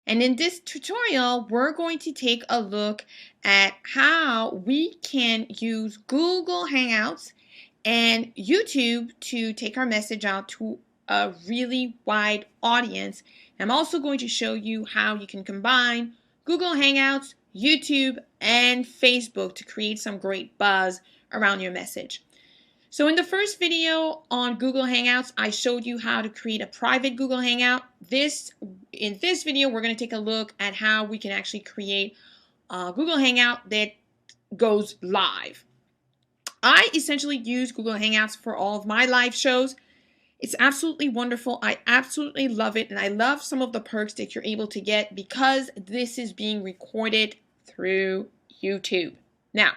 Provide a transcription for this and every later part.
And in this tutorial, we're going to take a look at how we can use Google Hangouts and YouTube to take our message out to a really wide audience. I'm also going to show you how you can combine Google Hangouts, YouTube, and Facebook to create some great buzz around your message. So in the first video on Google Hangouts, I showed you how to create a private Google Hangout. In this video, we're going to take a look at how we can actually create a Google Hangout that goes live. I essentially use Google Hangouts for all of my live shows. It's absolutely wonderful. I absolutely love it, and I love some of the perks that you're able to get because this is being recorded through YouTube. Now,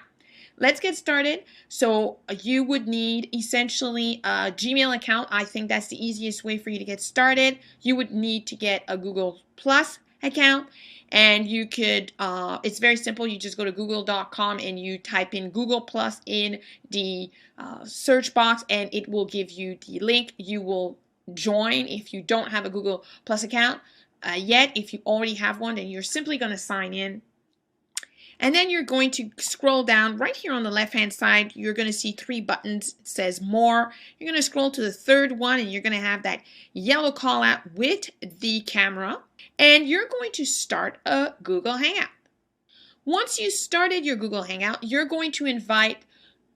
let's get started. So you would need essentially a Gmail account. I think that's the easiest way for you to get started. You would need to get a Google Plus account, and you could, it's very simple. You just go to google.com and you type in Google Plus in the search box, and it will give you the link. You will join if you don't have a Google Plus account yet. If you already have one, then you're simply going to sign in. And then you're going to scroll down right here on the left-hand side. You're going to see 3 buttons. It says More. You're going to scroll to the third one, and you're going to have that yellow call out with the camera. And you're going to start a Google Hangout. Once you started your Google Hangout, you're going to invite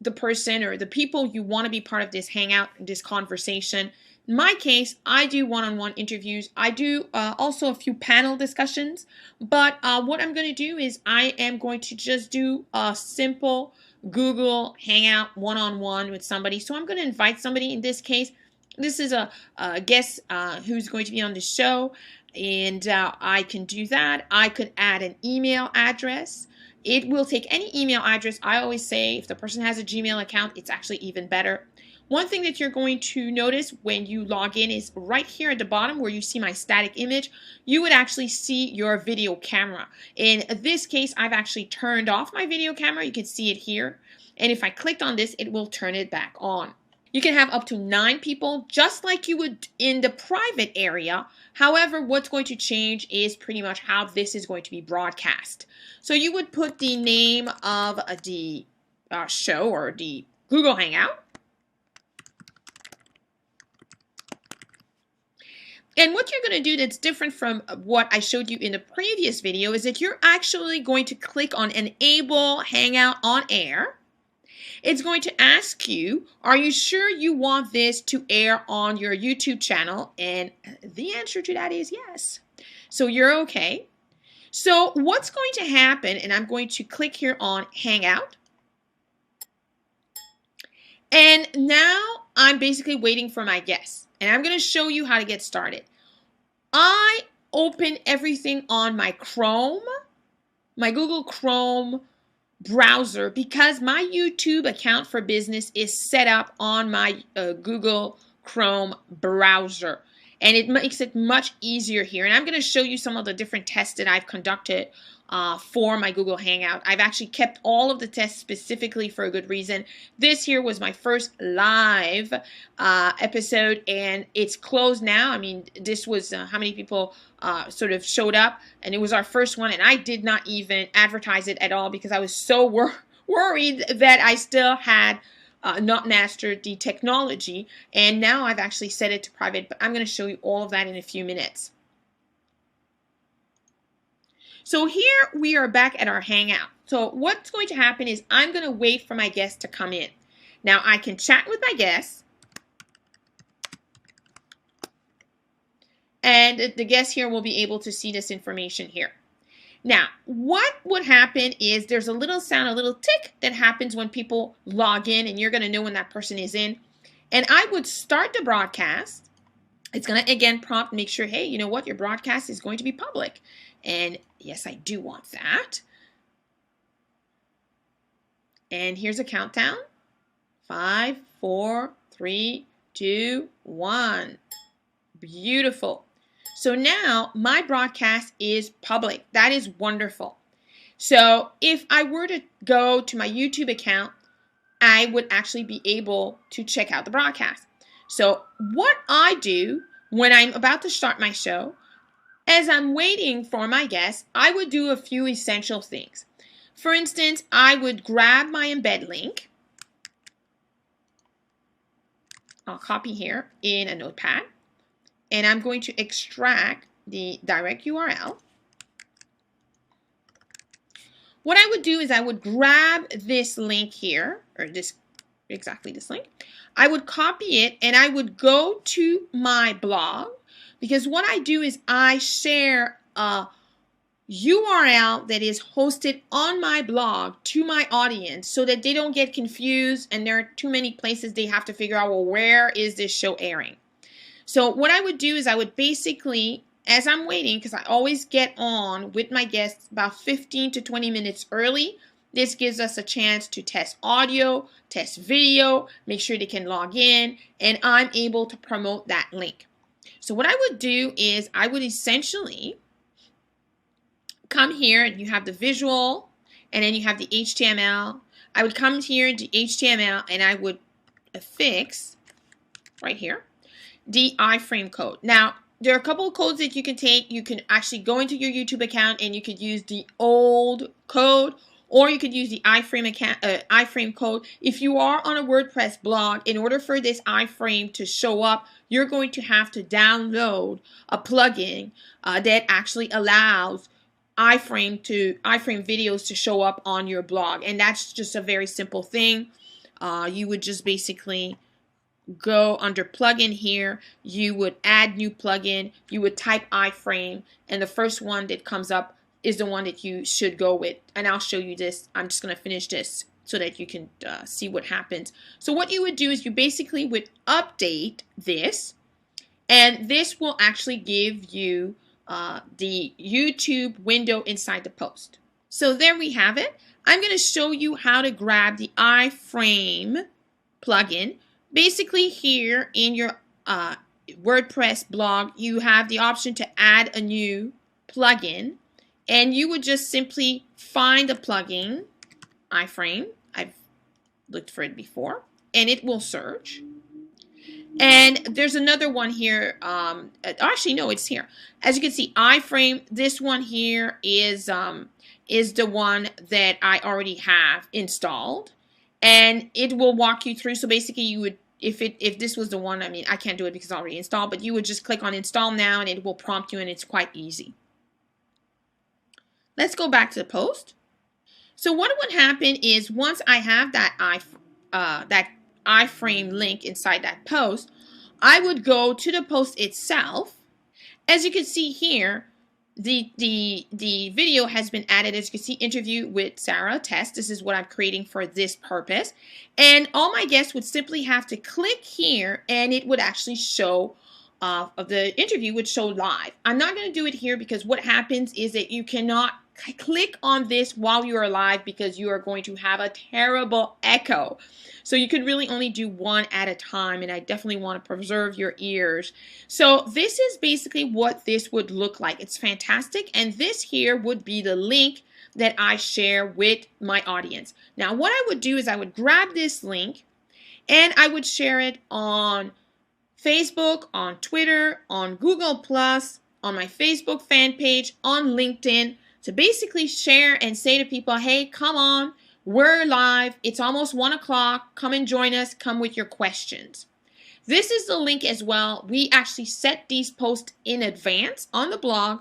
the person or the people you want to be part of this Hangout, this conversation. In my case, I do one-on-one interviews. I do also a few panel discussions, but what I'm going to do is I am going to just do a simple Google Hangout one-on-one with somebody. So I'm going to invite somebody. In this case, this is a guest who's going to be on the show, and I can do that. I could add an email address. It will take any email address. I always say if the person has a Gmail account, it's actually even better. One thing that you're going to notice when you log in is right here at the bottom where you see my static image, you would actually see your video camera. In this case, I've actually turned off my video camera. You can see it here. And if I clicked on this, it will turn it back on. You can have up to 9 people, just like you would in the private area. However, what's going to change is pretty much how this is going to be broadcast. So you would put the name of the show or the Google Hangout. And what you're going to do that's different from what I showed you in the previous video is that you're actually going to click on Enable Hangout on Air. It's going to ask you, are you sure you want this to air on your YouTube channel? And the answer to that is yes. So you're okay. So what's going to happen, and I'm going to click here on Hangout. And now I'm basically waiting for my guests. And I'm going to show you how to get started. I open everything on my Chrome, my Google Chrome browser, because my YouTube account for business is set up on my Google Chrome browser. And it makes it much easier here. And I'm going to show you some of the different tests that I've conducted for my Google Hangout. I've actually kept all of the tests specifically for a good reason. This here was my first live episode, and it's closed now. I mean, this was how many people sort of showed up, and it was our first one, and I did not even advertise it at all because I was so worried that I still had not mastered the technology, and now I've actually set it to private, but I'm going to show you all of that in a few minutes. So here we are back at our Hangout. So what's going to happen is I'm going to wait for my guests to come in. Now I can chat with my guests, and the guests here will be able to see this information here. Now, what would happen is there's a little sound, a little tick that happens when people log in, and you're going to know when that person is in. And I would start the broadcast. It's going to, again, prompt, make sure, hey, you know what, your broadcast is going to be public. And yes, I do want that. And here's a countdown. 5, 4, 3, 2, 1. Beautiful. So now my broadcast is public. That is wonderful. So if I were to go to my YouTube account, I would actually be able to check out the broadcast. So what I do when I'm about to start my show, As I'm waiting for my guest, I would do a few essential things. For instance, I would grab my embed link. I'll copy here in a notepad, and I'm going to extract the direct URL. What I would do is I would grab this link here, or exactly this link. I would copy it and I would go to my blog, because what I do is I share a URL that is hosted on my blog to my audience so that they don't get confused and there are too many places they have to figure out, well, where is this show airing? So what I would do is I would basically, as I'm waiting, because I always get on with my guests about 15 to 20 minutes early. This gives us a chance to test audio, test video, make sure they can log in, and I'm able to promote that link. So what I would do is I would essentially come here, and you have the visual, and then you have the HTML. I would come here to HTML, and I would affix right here the iframe code. Now, there are a couple of codes that you can take. You can actually go into your YouTube account and you could use the old code, or you could use the iframe code. If you are on a WordPress blog, in order for this iframe to show up, you're going to have to download a plugin that actually allows iframe videos to show up on your blog, and that's just a very simple thing. You would just basically go under plugin here, you would add new plugin, you would type iframe, and the first one that comes up is the one that you should go with. And I'll show you this. I'm just going to finish this so that you can see what happens. So what you would do is you basically would update this, and this will actually give you the YouTube window inside the post. So there we have it. I'm going to show you how to grab the iframe plugin. Basically, here in your WordPress blog, you have the option to add a new plugin, and you would just simply find the plugin, iframe. I've looked for it before, and it will search. And there's another one here. Actually, no, it's here. As you can see, iframe. This one here is the one that I already have installed, and it will walk you through. So basically, you would. If this was the one, I mean, I can't do it because it's already installed, but you would just click on install now and it will prompt you, and it's quite easy. Let's go back to the post. So what would happen is once I have that iframe link inside that post, I would go to the post itself. As you can see here, the video has been added. As you can see, interview with Sarah test. This is what I'm creating for this purpose. And all my guests would simply have to click here and it would actually show, the interview would show live. I'm not going to do it here because what happens is that you cannot click on this while you are live because you are going to have a terrible echo. So you could really only do one at a time, and I definitely want to preserve your ears. So this is basically what this would look like. It's fantastic, and this here would be the link that I share with my audience. Now what I would do is I would grab this link and I would share it on Facebook, on Twitter, on Google+, on my Facebook fan page, on LinkedIn, to basically share and say to people, hey, come on, we're live. It's almost 1 o'clock. Come and join us. Come with your questions. This is the link as well. We actually set these posts in advance on the blog.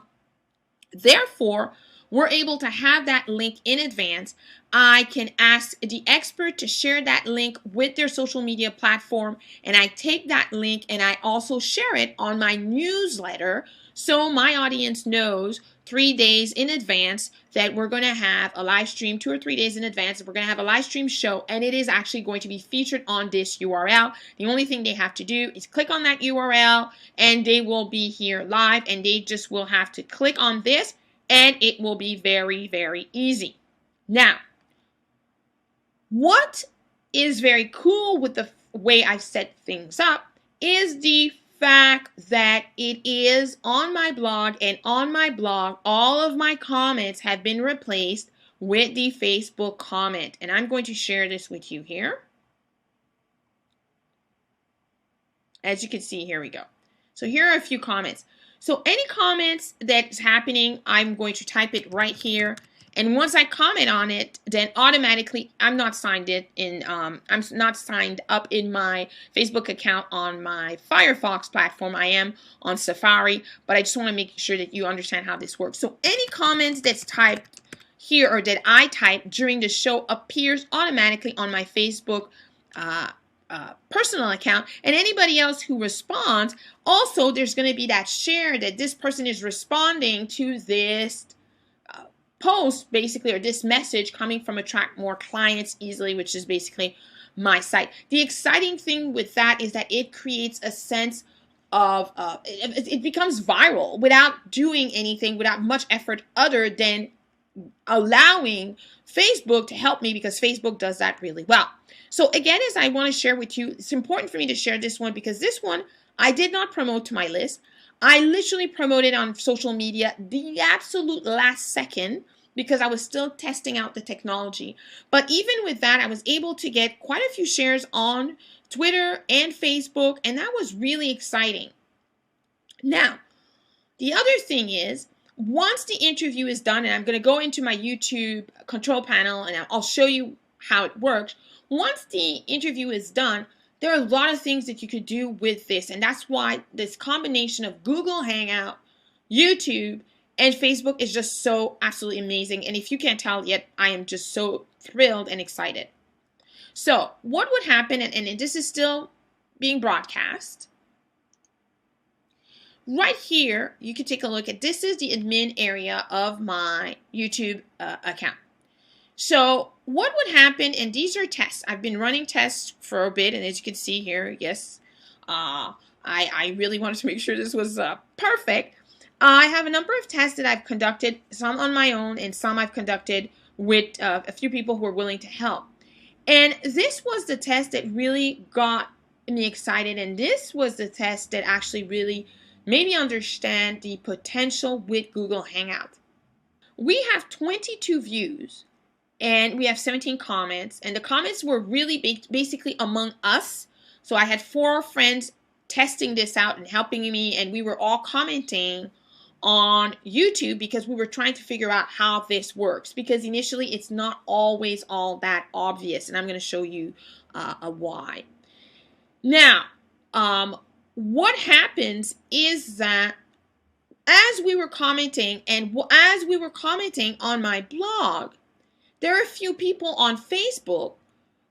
Therefore, we're able to have that link in advance. I can ask the expert to share that link with their social media platform, and I take that link and I also share it on my newsletter so my audience knows 3 days in advance that we're going to have a live stream, 2 or 3 days in advance. We're going to have a live stream show, and it is actually going to be featured on this URL. The only thing they have to do is click on that URL, and they will be here live, and they just will have to click on this, and it will be very, very easy. Now, what is very cool with the way I set things up is the fact that it is on my blog, and on my blog all of my comments have been replaced with the Facebook comment, and I'm going to share this with you here. As you can see, here we go. So here are a few comments. So any comments that's happening, I'm going to type it right here. And once I comment on it, then automatically I'm not signed up in my Facebook account on my Firefox platform. I am on Safari, but I just want to make sure that you understand how this works. So any comments that's typed here or that I type during the show appears automatically on my Facebook personal account, and anybody else who responds, also there's going to be that share that this person is responding to this post basically, or this message coming from Attract More Clients Easily, which is basically my site. The exciting thing with that is that it creates a sense of it becomes viral without doing anything, without much effort other than allowing Facebook to help me, because Facebook does that really well. So again, as I want to share with you, it's important for me to share this one because this one I did not promote to my list. I literally promoted on social media the absolute last second because I was still testing out the technology. But even with that, I was able to get quite a few shares on Twitter and Facebook, and that was really exciting. Now, the other thing is, once the interview is done, and I'm going to go into my YouTube control panel and I'll show you how it works. Once the interview is done, there are a lot of things that you could do with this, and that's why this combination of Google Hangout, YouTube, and Facebook is just so absolutely amazing. And if you can't tell yet, I am just so thrilled and excited. So what would happen, and this is still being broadcast. Right here, you can take a look at, this is the admin area of my YouTube account. So what would happen, and these are tests. I've been running tests for a bit, and as you can see here, yes, I really wanted to make sure this was perfect. I have a number of tests that I've conducted, some on my own, and some I've conducted with a few people who are willing to help. And this was the test that really got me excited, and this was the test that actually really made me understand the potential with Google Hangouts. We have 22 views, and we have 17 comments, and the comments were really basically among us. So I had 4 friends testing this out and helping me, and we were all commenting on YouTube because we were trying to figure out how this works, because initially it's not always all that obvious, and I'm going to show you why. Now, what happens is that as we were commenting, and as we were commenting on my blog, there are a few people on Facebook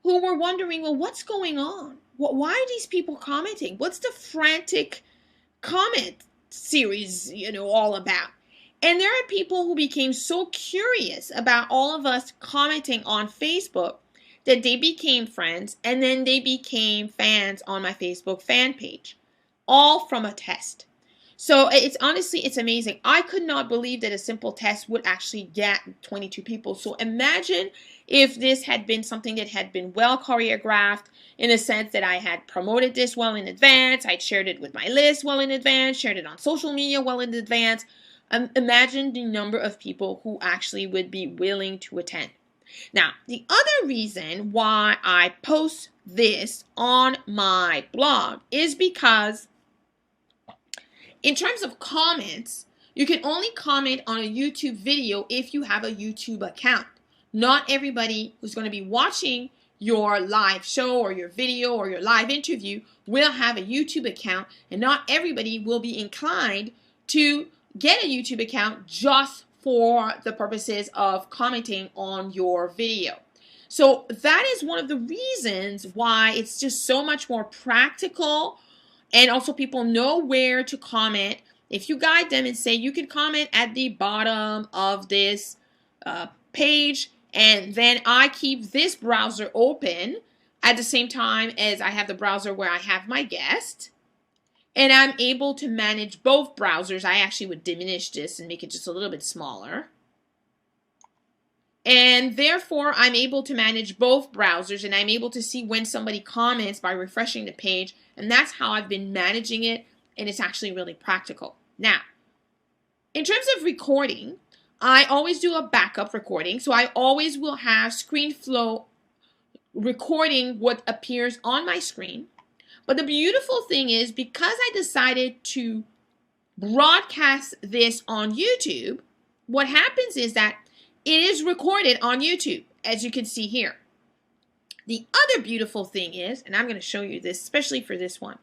who were wondering, well, what's going on? Why are these people commenting? What's the frantic comment series, all about? And there are people who became so curious about all of us commenting on Facebook that they became friends, and then they became fans on my Facebook fan page, all from a test. So it's amazing. I could not believe that a simple test would actually get 22 people. So imagine if this had been something that had been well choreographed, in a sense that I had promoted this well in advance, I'd shared it with my list well in advance, shared it on social media well in advance. Imagine the number of people who actually would be willing to attend. Now, the other reason why I post this on my blog is because in terms of comments, you can only comment on a YouTube video if you have a YouTube account. Not everybody who's going to be watching your live show or your video or your live interview will have a YouTube account, and not everybody will be inclined to get a YouTube account just for the purposes of commenting on your video. So that is one of the reasons why it's just so much more practical. And also people know where to comment. If you guide them and say you can comment at the bottom of this page, and then I keep this browser open at the same time as I have the browser where I have my guest, and I'm able to manage both browsers. I actually would diminish this and make it just a little bit smaller. And therefore, I'm able to manage both browsers, and I'm able to see when somebody comments by refreshing the page. And that's how I've been managing it, and it's actually really practical. Now, in terms of recording, I always do a backup recording. So I always will have ScreenFlow recording what appears on my screen. But the beautiful thing is, because I decided to broadcast this on YouTube, what happens is that it is recorded on YouTube, as you can see here. The other beautiful thing is, and I'm going to show you this, especially for this one.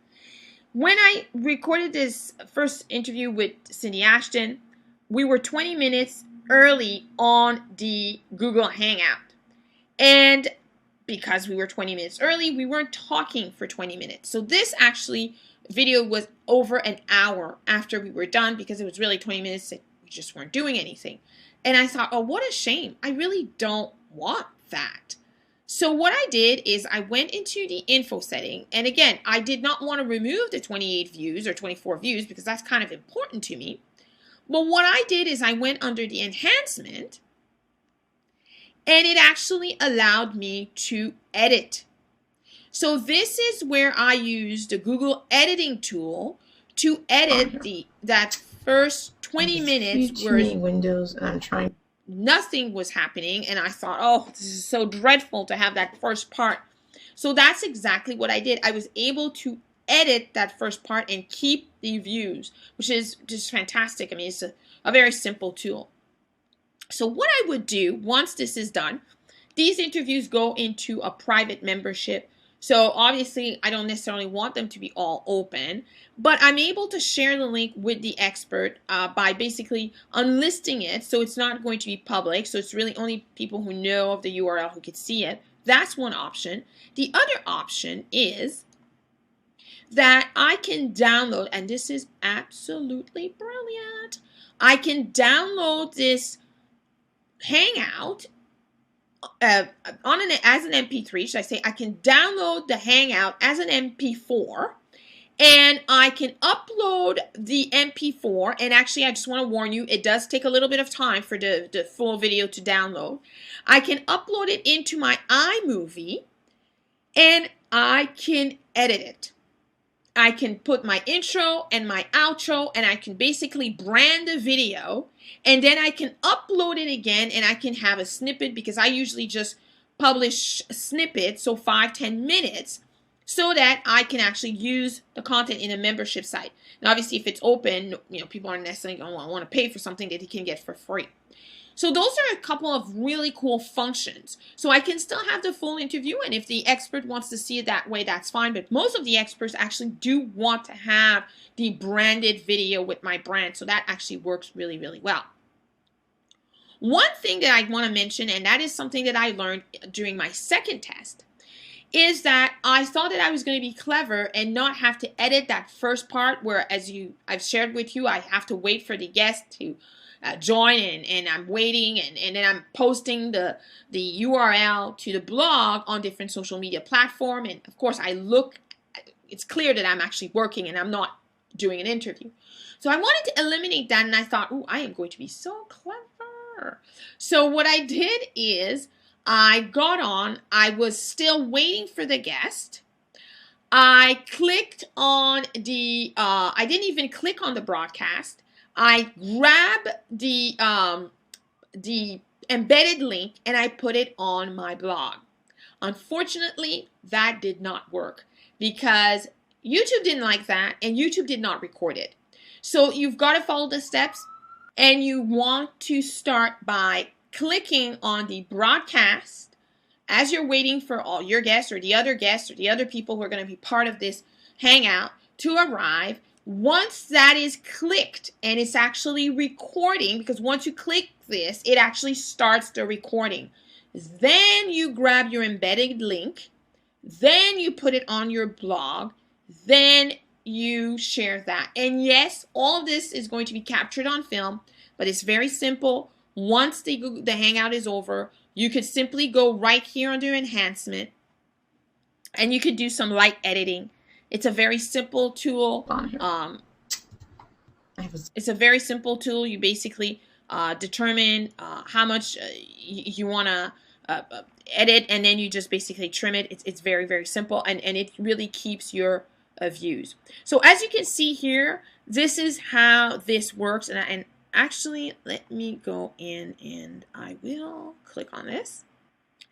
When I recorded this first interview with Cindy Ashton, we were 20 minutes early on the Google Hangout. And because we were 20 minutes early, we weren't talking for 20 minutes. So this actually video was over an hour after we were done because it was really 20 minutes that we just weren't doing anything. And I thought, oh, what a shame. I really don't want that. So what I did is I went into the info setting, and again, I did not want to remove the 28 views or 24 views because that's kind of important to me. But what I did is I went under the enhancement, and it actually allowed me to edit. So this is where I used the Google editing tool to edit that first 20 minutes where windows, and I'm trying. Nothing was happening, and I thought, oh, this is so dreadful to have that first part. So that's exactly what I did. I was able to edit that first part and keep the views, which is just fantastic. I mean, it's a very simple tool. So what I would do once this is done, these interviews go into a private membership. So obviously, I don't necessarily want them to be all open, but I'm able to share the link with the expert by basically unlisting it, so it's not going to be public. So it's really only people who know of the URL who can see it. That's one option. The other option is that I can download, and this is absolutely brilliant. I can download this Hangout as an MP3, should I say. I can download the Hangout as an MP4, and I can upload the MP4, and actually I just want to warn you, it does take a little bit of time for the full video to download. I can upload it into my iMovie, and I can edit it. I can put my intro and my outro, and I can basically brand the video, and then I can upload it again, and I can have a snippet, because I usually just publish snippets, so 5-10 minutes, so that I can actually use the content in a membership site. Now, obviously, if it's open, people aren't necessarily going to want to pay for something that they can get for free. So those are a couple of really cool functions. So I can still have the full interview, and if the expert wants to see it that way, that's fine. But most of the experts actually do want to have the branded video with my brand. So that actually works really, really well. One thing that I want to mention, and that is something that I learned during my second test, is that I thought that I was going to be clever and not have to edit that first part where, I've shared with you, I have to wait for the guest to join, and I'm waiting, and then I'm posting the URL to the blog on different social media platforms. And of course, it's clear that I'm actually working and I'm not doing an interview. So I wanted to eliminate that, and I thought, oh, I am going to be so clever. So what I did is I got on, I was still waiting for the guest. I clicked on I didn't even click on the broadcast. I grabbed the embedded link and I put it on my blog. Unfortunately, that did not work because YouTube didn't like that and YouTube did not record it. So you've got to follow the steps, and you want to start by clicking on the broadcast as you're waiting for all your guests or the other people who are going to be part of this hangout to arrive. Once that is clicked and it's actually recording, because once you click this, it actually starts the recording. Then you grab your embedded link, then you put it on your blog, then you share that. And yes, all of this is going to be captured on film, but it's very simple. Once the hangout is over, you could simply go right here under enhancement, and you could do some light editing. It's a very simple tool. It's a very simple tool. You basically determine how much you want to edit, and then you just basically trim it. It's very, very simple, and it really keeps your views. So as you can see here, this is how this works. And actually, let me go in and I will click on this.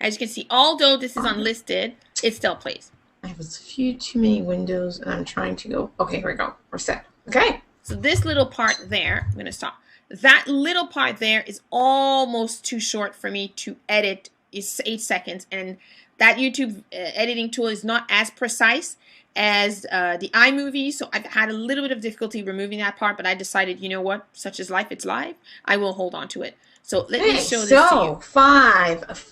As you can see, although this is unlisted, it still plays. I have a few too many windows, and I'm trying to go. Okay, here we go. We're set. Okay. So this little part there, I'm going to stop. That little part there is almost too short for me to edit. It's 8 seconds, and that YouTube editing tool is not as precise as the iMovie, so I've had a little bit of difficulty removing that part, but I decided, you know what, such is life, it's live. I will hold on to it. So let me show this to you.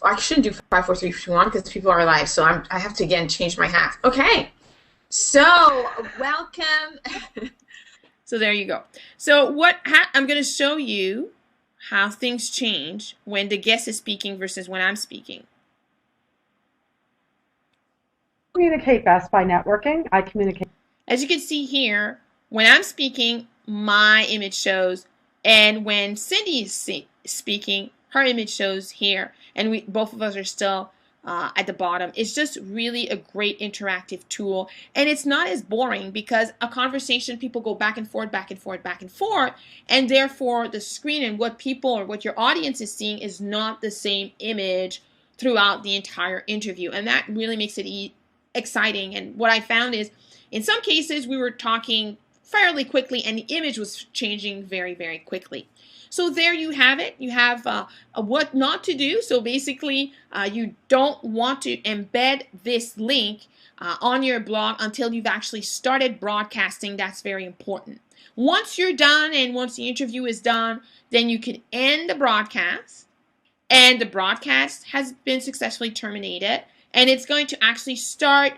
I shouldn't do 5, 4, 3, 2, 1 because people are live, so I have to again change my hat. Okay, so welcome. So there you go. So I'm going to show you how things change when the guest is speaking versus when I'm speaking. Communicate best by networking. I communicate. As you can see here, when I'm speaking, my image shows, and when Cindy is speaking, her image shows here, and both of us are still at the bottom. It's just really a great interactive tool, and it's not as boring because a conversation, people go back and forth, back and forth, back and forth, and therefore the screen and what people or what your audience is seeing is not the same image throughout the entire interview, and that really makes it exciting. And what I found is, in some cases, we were talking fairly quickly, and the image was changing very, very quickly. So there you have it. You have what not to do. So basically, you don't want to embed this link on your blog until you've actually started broadcasting. That's very important. Once you're done and once the interview is done, then you can end the broadcast, and the broadcast has been successfully terminated, and it's going to actually start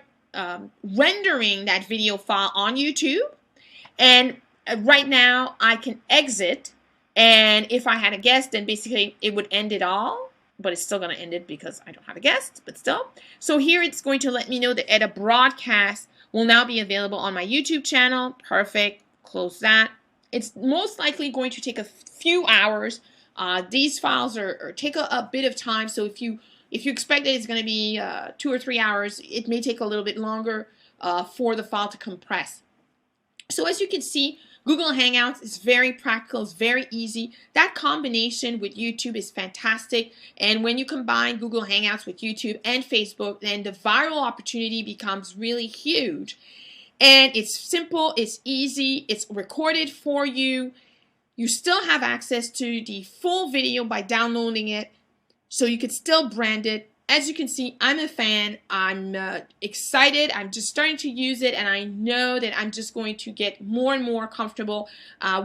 rendering that video file on YouTube. And right now, I can exit. And if I had a guest, then basically it would end it all, but it's still going to end it because I don't have a guest, but still. So here it's going to let me know that a broadcast will now be available on my YouTube channel. Perfect. Close that. It's most likely going to take a few hours. These files take a bit of time. So if you expect that it's going to be 2 or 3 hours, it may take a little bit longer for the file to compress. So as you can see, Google Hangouts is very practical, it's very easy. That combination with YouTube is fantastic. And when you combine Google Hangouts with YouTube and Facebook, then the viral opportunity becomes really huge. And it's simple, it's easy, it's recorded for you. You still have access to the full video by downloading it, so you could still brand it. As you can see, I'm a fan. I'm excited. I'm just starting to use it, and I know that I'm just going to get more and more comfortable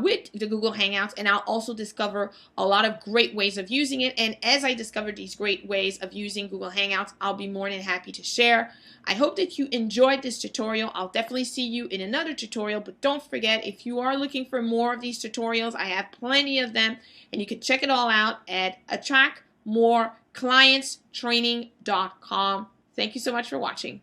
with the Google Hangouts, and I'll also discover a lot of great ways of using it. And as I discover these great ways of using Google Hangouts, I'll be more than happy to share. I hope that you enjoyed this tutorial. I'll definitely see you in another tutorial, but don't forget, if you are looking for more of these tutorials, I have plenty of them, and you can check it all out at attractmoreclientstraining.com. Thank you so much for watching.